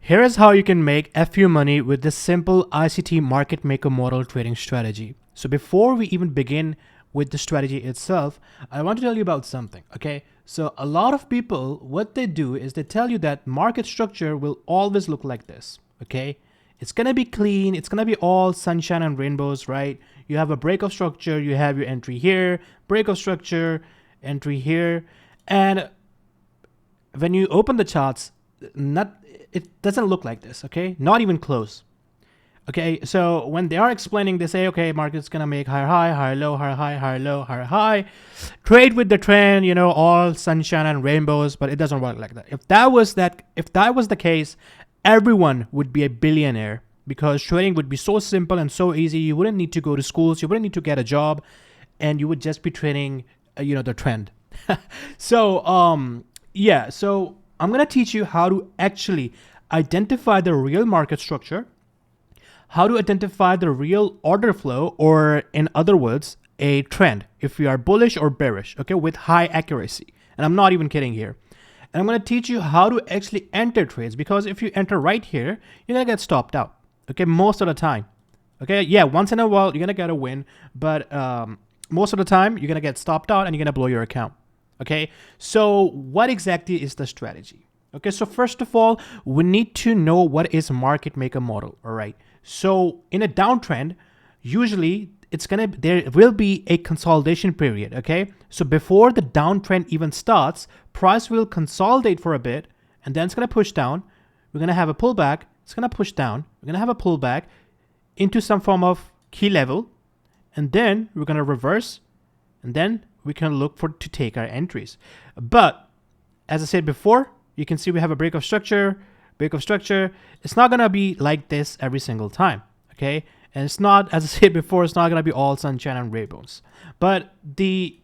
Here is how you can make a few money with this simple ICT market maker model trading strategy. So before we even begin with the strategy itself, I want to tell you about something, okay? So a lot of people, what they do is they tell you that market structure will always look like this, okay? It's gonna be clean, it's gonna be all sunshine and rainbows, right? You have a break of structure, you have your entry here, break of structure, entry here, and when you open the charts, it doesn't look like this, okay? Not even close. Okay, so when they are explaining, they say, okay, market's gonna make higher high, higher low, higher high, higher low, higher high. Trade with the trend, you know, all sunshine and rainbows, but it doesn't work like that. If that was the case, everyone would be a billionaire because trading would be so simple and so easy. You wouldn't need to go to schools, you wouldn't need to get a job, and you would just be trading, the trend. So, yeah, so I'm gonna teach you how to actually identify the real market structure, how to identify the real order flow, or in other words, a trend, if we are bullish or bearish, okay, with high accuracy. And I'm not even kidding here. And I'm gonna teach you how to actually enter trades, because if you enter right here, you're gonna get stopped out, okay, most of the time. Okay, yeah, once in a while, you're gonna get a win, but most of the time, you're gonna get stopped out and you're gonna blow your account. Okay, so what exactly is the strategy? Okay, so first of all, we need to know what is market maker model. All right, so in a downtrend, usually there will be a consolidation period. Okay, so before the downtrend even starts, price will consolidate for a bit and then it's gonna push down. We're gonna have a pullback, it's gonna push down, we're gonna have a pullback into some form of key level, and then we're gonna reverse, and then we can look to take our entries. But as I said before, you can see we have a break of structure. It's not gonna be like this every single time, okay? And it's not, as I said before, it's not gonna be all sunshine and rainbows. But the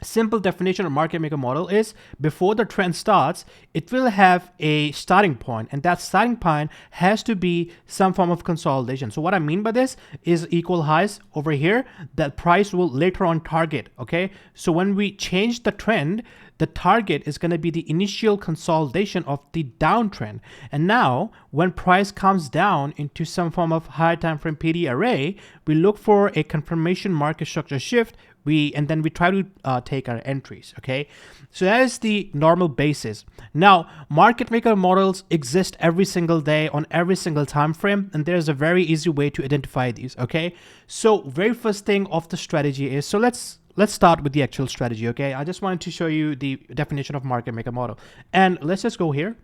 simple definition of market maker model is before the trend starts, it will have a starting point, and that starting point has to be some form of consolidation. So what I mean by this is equal highs over here that price will later on target. Okay, so when we change the trend, the target is going to be the initial consolidation of the downtrend. And now when price comes down into some form of higher time frame PD array, we look for a confirmation market structure shift, and then we try to take our entries. Okay, so that is the normal basis. Now market maker models exist every single day on every single time frame, and there's a very easy way to identify these. Okay, so very first thing of the strategy is, so let's start with the actual strategy. Okay, I just wanted to show you the definition of market maker model, and let's just go here.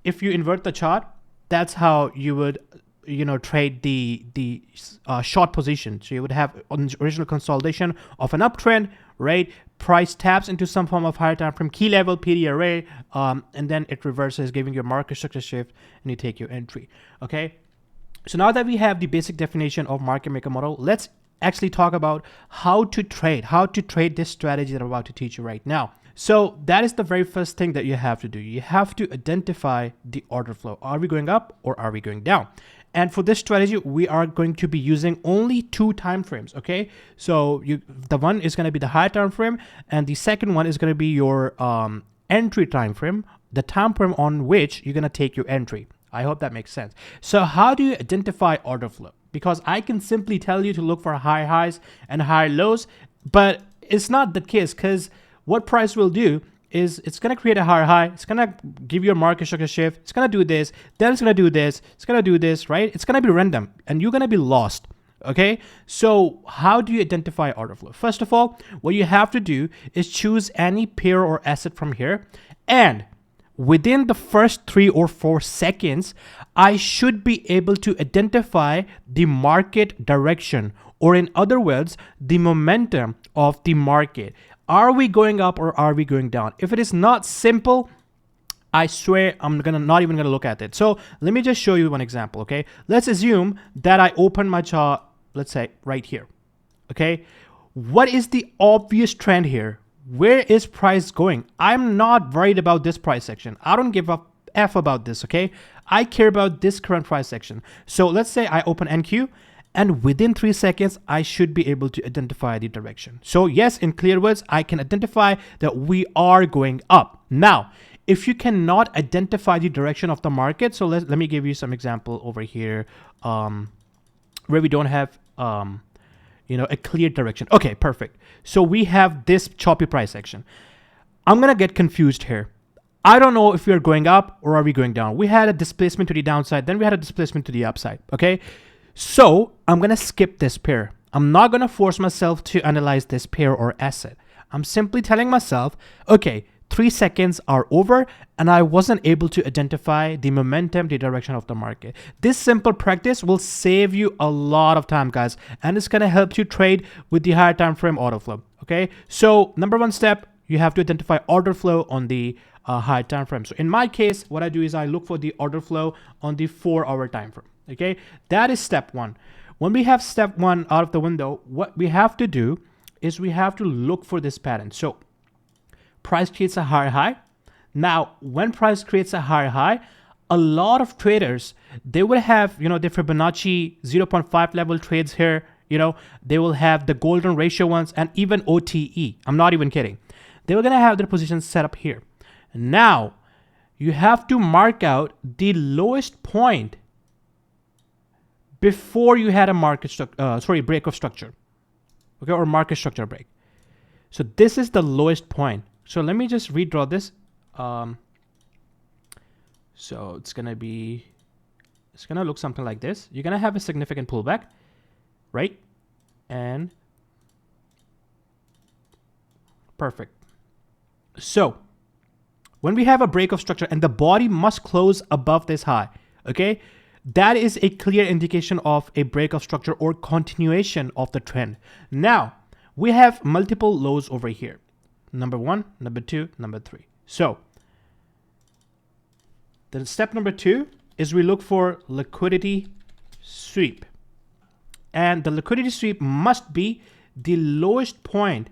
If you invert the chart, that's how you would trade the short position. So you would have an original consolidation of an uptrend, right? Price taps into some form of higher time frame key level PD array, and then it reverses, giving you a market structure shift, and you take your entry. Okay, so now that we have the basic definition of market maker model, let's actually talk about how to trade this strategy that I'm about to teach you right now. So that is the very first thing that you have to do. You have to identify the order flow. Are we going up or are we going down? And for this strategy, we are going to be using only 2 time frames. Okay, so the one is going to be the high time frame, and the second one is going to be your entry time frame, the time frame on which you're going to take your entry. I hope that makes sense. So how do you identify order flow? Because I can simply tell you to look for high highs and high lows, but it's not the case, because what price will do is it's going to create a higher high, it's going to give you a market structure shift, it's going to do this, then it's going to do this, it's going to do this, right? It's going to be random and you're going to be lost. Okay, so how do you identify order flow? First of all, what you have to do is choose any pair or asset from here, and within the first 3 or 4 seconds, I should be able to identify the market direction, or in other words, the momentum of the market. Are we going up or are we going down? If it is not simple, I swear I'm not even gonna look at it. So let me just show you one example. Okay, let's assume that I open my chart, let's say right here. Okay, what is the obvious trend here? Where is price going? I'm not worried about this price section. I don't give a F about this. Okay, I care about this current price section. So let's say I open NQ, and within 3 seconds, I should be able to identify the direction. So yes, in clear words, I can identify that we are going up. Now, if you cannot identify the direction of the market, so let me give you some example over here where we don't have a clear direction. Okay, perfect. So we have this choppy price action. I'm gonna get confused here. I don't know if we are going up or are we going down. We had a displacement to the downside, then we had a displacement to the upside, okay? So I'm gonna skip this pair. I'm not gonna force myself to analyze this pair or asset. I'm simply telling myself, okay, 3 seconds are over and I wasn't able to identify the momentum, the direction of the market. This simple practice will save you a lot of time, guys, and it's gonna help you trade with the higher time frame order flow, okay? So number one step, you have to identify order flow on the high time frame. So in my case, what I do is I look for the order flow on the 4-hour time frame, okay? That is step one. When we have step one out of the window, what we have to do is we have to look for this pattern. So price creates a higher high. Now, when price creates a higher high, a lot of traders, they will have, the Fibonacci 0.5 level trades here. They will have the golden ratio ones and even OTE. I'm not even kidding. They were going to have their positions set up here. Now, you have to mark out the lowest point before you had a break of structure, okay, or market structure break. So this is the lowest point. So let me just redraw this. So it's gonna look something like this. You're gonna have a significant pullback, right? And perfect. So when we have a break of structure and the body must close above this high, okay, that is a clear indication of a break of structure or continuation of the trend. Now we have multiple lows over here. Number 1, number 2, number 3. So then step number 2 is we look for liquidity sweep. And the liquidity sweep must be the lowest point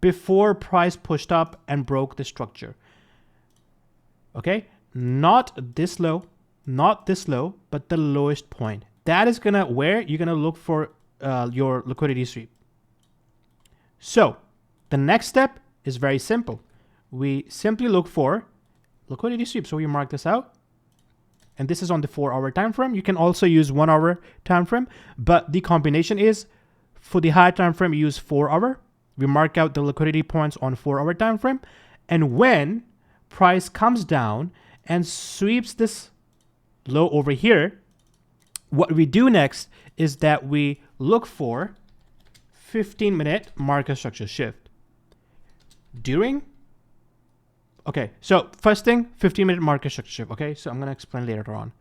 before price pushed up and broke the structure. Okay, not this low, but the lowest point. That is where you're gonna look for your liquidity sweep. So the next step is very simple. We simply look for liquidity sweep. So we mark this out. And this is on the 4-hour time frame. You can also use 1-hour time frame, but the combination is for the high time frame, you use 4-hour. We mark out the liquidity points on 4-hour time frame. And when price comes down and sweeps this low over here, what we do next is that we look for 15-minute market structure shift. Okay, so first thing, 15-minute market structure shift. Okay, so I'm going to explain later on.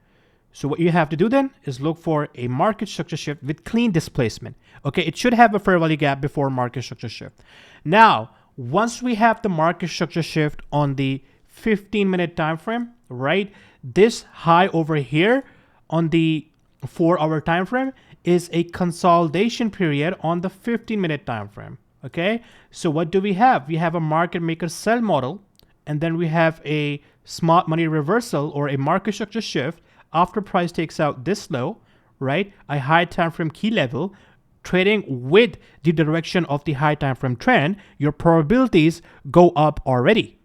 So what you have to do then is look for a market structure shift with clean displacement. Okay, it should have a fair value gap before market structure shift. Now, once we have the market structure shift on the 15-minute time frame, right? This high over here on the 4-hour time frame is a consolidation period on the 15-minute time frame. Okay, so what do we have? We have a market maker sell model, and then we have a smart money reversal or a market structure shift after price takes out this low, right? A high time frame key level, trading with the direction of the high time frame trend, your probabilities go up already.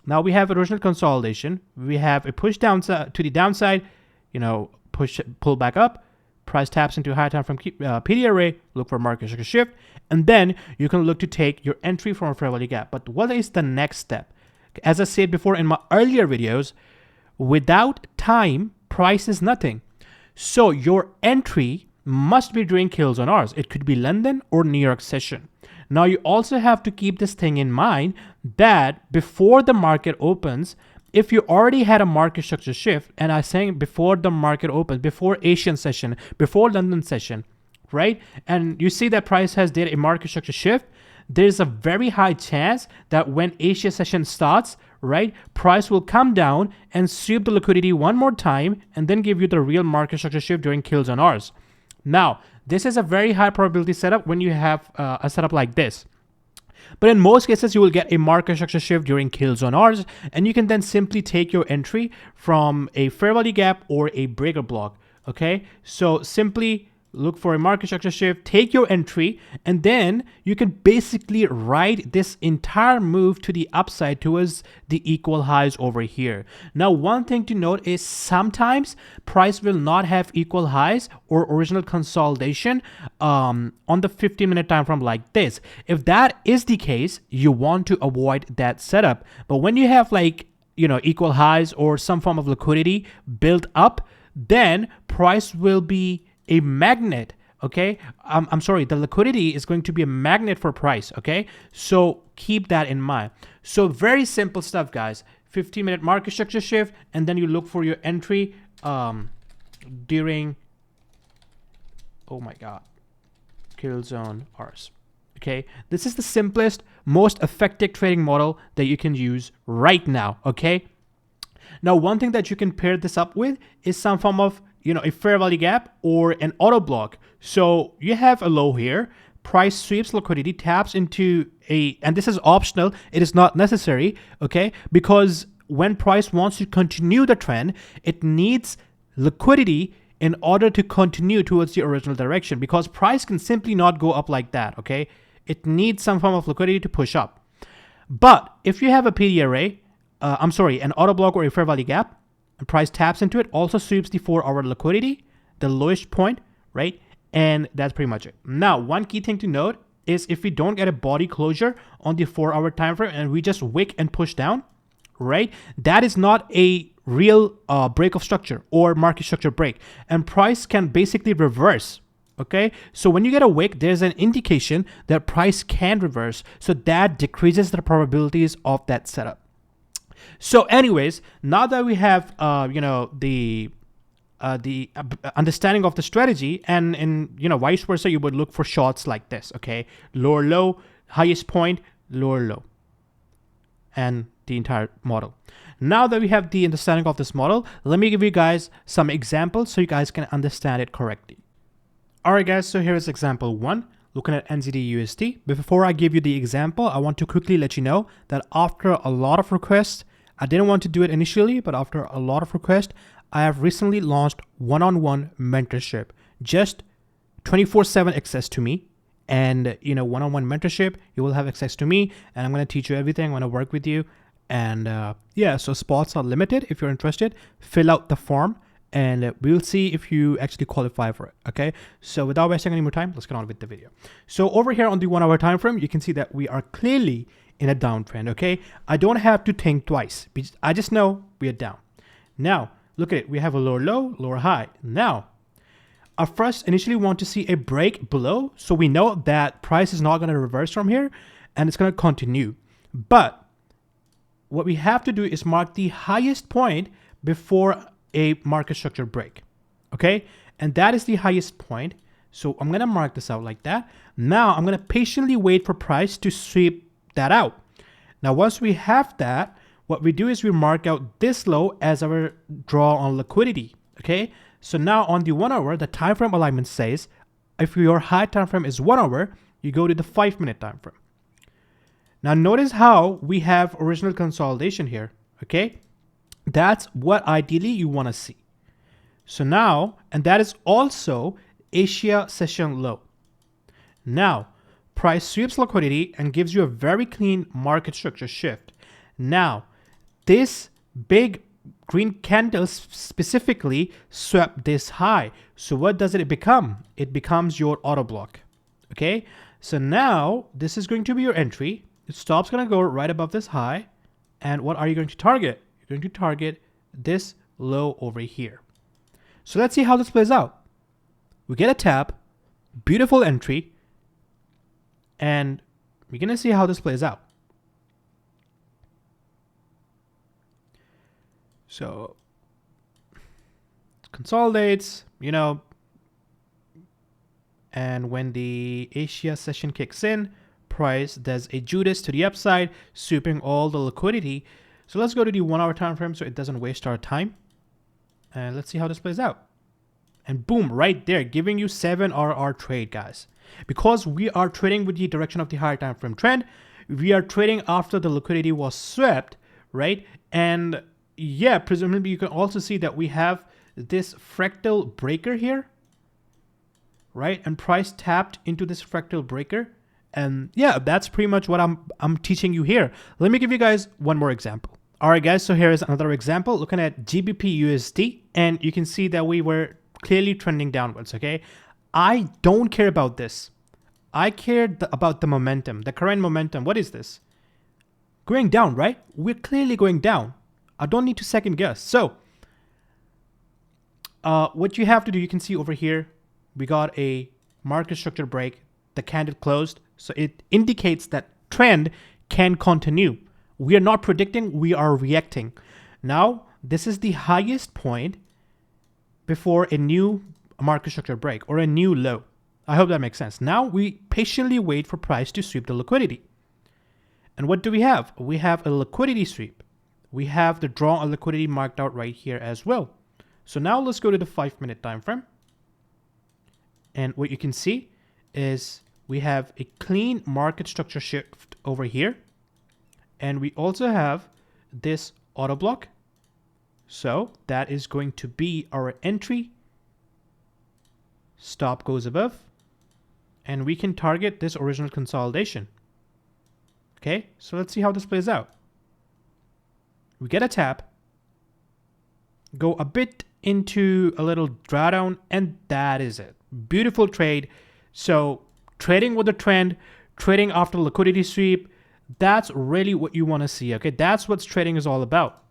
Now we have original consolidation. We have a push down to the downside, pull back up. Price taps into high time frame PD array, look for market structure shift, and then you can look to take your entry from a fair value gap. But what is the next step? As I said before in my earlier videos, without time, price is nothing. So your entry must be during kills on hours. It could be London or New York session. Now you also have to keep this thing in mind that before the market opens, if you already had a market structure shift, and I'm saying before the market opens, before Asian session, before London session, right? And you see that price has did a market structure shift, there's a very high chance that when Asia session starts, right, price will come down and sweep the liquidity one more time and then give you the real market structure shift during kills on hours. Now, this is a very high probability setup when you have a setup like this. But in most cases, you will get a market structure shift during kills on hours, and you can then simply take your entry from a fair value gap or a breaker block. Okay, so simply look for a market structure shift, take your entry, and then you can basically ride this entire move to the upside towards the equal highs over here. Now, one thing to note is sometimes price will not have equal highs or original consolidation on the 15-minute time frame like this. If that is the case, you want to avoid that setup. But when you have like, equal highs or some form of liquidity built up, then price will be a magnet. Okay, I'm sorry, the liquidity is going to be a magnet for price. Okay, so keep that in mind. So very simple stuff, guys. 15-minute market structure shift, and then you look for your entry during, oh my god, kill zone hours. Okay, this is the simplest, most effective trading model that you can use right now. Okay, now one thing that you can pair this up with is some form of, a fair value gap or an auto block. So you have a low here, price sweeps liquidity, taps into and this is optional, it is not necessary, okay, because when price wants to continue the trend, it needs liquidity in order to continue towards the original direction, because price can simply not go up like that. Okay, it needs some form of liquidity to push up. But if you have a PDRA, an auto block or a fair value gap, and price taps into it, also sweeps the 4-hour liquidity, the lowest point, right? And that's pretty much it. Now, one key thing to note is if we don't get a body closure on the 4-hour time frame and we just wick and push down, right? That is not a real break of structure or market structure break, and price can basically reverse. Okay, so when you get a wick, there's an indication that price can reverse, so that decreases the probabilities of that setup. So anyways, now that we have the understanding of the strategy, and vice versa, you would look for shorts like this. Okay, lower low, highest point, lower low, and the entire model. Now that we have the understanding of this model, let me give you guys some examples so you guys can understand it correctly. All right, guys, so here is example 1, looking at NZD USD. But before I give you the example, I want to quickly let you know that after a lot of requests, I didn't want to do it initially, but after a lot of requests, I have recently launched one-on-one mentorship, just 24/7 access to me. And, one-on-one mentorship, you will have access to me, and I'm going to teach you everything. I'm going to work with you. And so spots are limited. If you're interested, fill out the form, and we'll see if you actually qualify for it. Okay, so without wasting any more time, let's get on with the video. So over here on the 1-hour time frame, you can see that we are clearly in a downtrend. Okay, I don't have to think twice. I just know we are down. Now look at it, we have a lower low, lower high. Now I first initially want to see a break below, so we know that price is not going to reverse from here and it's going to continue. But what we have to do is mark the highest point before a market structure break. Okay, and that is the highest point. So I'm going to mark this out like that. Now I'm going to patiently wait for price to sweep that out. Now once we have that, what we do is we mark out this low as our draw on liquidity. Okay, so now on the 1 hour, the time frame alignment says if your high time frame is 1 hour, you go to the 5-minute time frame. Now notice how we have original consolidation here. Okay, that's what ideally you want to see. So now, and that is also Asia session low. Now price sweeps liquidity and gives you a very clean market structure shift. Now this big green candle specifically swept this high. So what does it become? It becomes your auto block. Okay, so now this is going to be your entry. The stop's going to go right above this high. And what are you going to target? You're going to target this low over here. So let's see how this plays out. We get a tap, beautiful entry, and we're going to see how this plays out. So consolidates, and when the Asia session kicks in, price does a Judas to the upside, sweeping all the liquidity. So let's go to the 1 hour time frame so it doesn't waste our time. And let's see how this plays out. And boom, right there, giving you 7 RR trade, guys. Because we are trading with the direction of the higher time frame trend, we are trading after the liquidity was swept, right? And yeah, presumably you can also see that we have this fractal breaker here. right? And price tapped into this fractal breaker. And yeah, that's pretty much what I'm teaching you here. Let me give you guys one more example. All right, guys, so here is another example looking at GBP USD, and you can see that we were clearly trending downwards, okay? I don't care about this. I care about the momentum, the current momentum. What is this? Going down, right? We're clearly going down. I don't need to second guess. So what you have to do, you can see over here, we got a market structure break. The candle closed. So it indicates that trend can continue. We are not predicting, we are reacting. Now, this is the highest point before a new market structure break or a new low. I hope that makes sense. Now we patiently wait for price to sweep the liquidity. And what do we have? We have a liquidity sweep. We have the draw on liquidity marked out right here as well. So now let's go to the 5-minute time frame. And what you can see is we have a clean market structure shift over here. And we also have this auto block. So that is going to be our entry. Stop goes above. And we can target this original consolidation. Okay, so let's see how this plays out. We get a tap, go a bit into a little drawdown, and that is it. Beautiful trade. So trading with the trend, trading after liquidity sweep, that's really what you want to see. Okay, that's what trading is all about.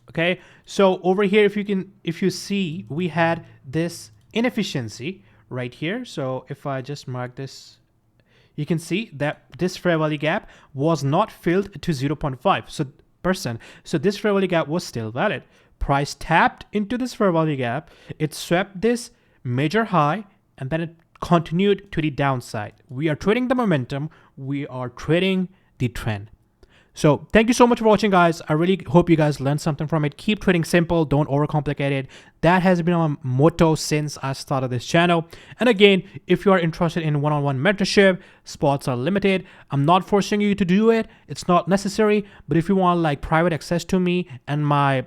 Okay, so over here, if you see, we had this inefficiency right here. So if I just mark this, you can see that this fair value gap was not filled to 0.5%. So this fair value gap was still valid. Price tapped into this fair value gap. It swept this major high and then it continued to the downside. We are trading the momentum. We are trading the trend. So thank you so much for watching, guys. I really hope you guys learned something from it. Keep trading simple. Don't overcomplicate it. That has been my motto since I started this channel. And again, if you are interested in one-on-one mentorship, spots are limited. I'm not forcing you to do it. It's not necessary. But if you want like private access to me and my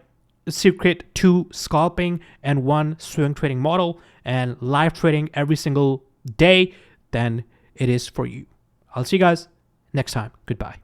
secret 2 scalping and 1 swing trading model and live trading every single day, then it is for you. I'll see you guys next time. Goodbye.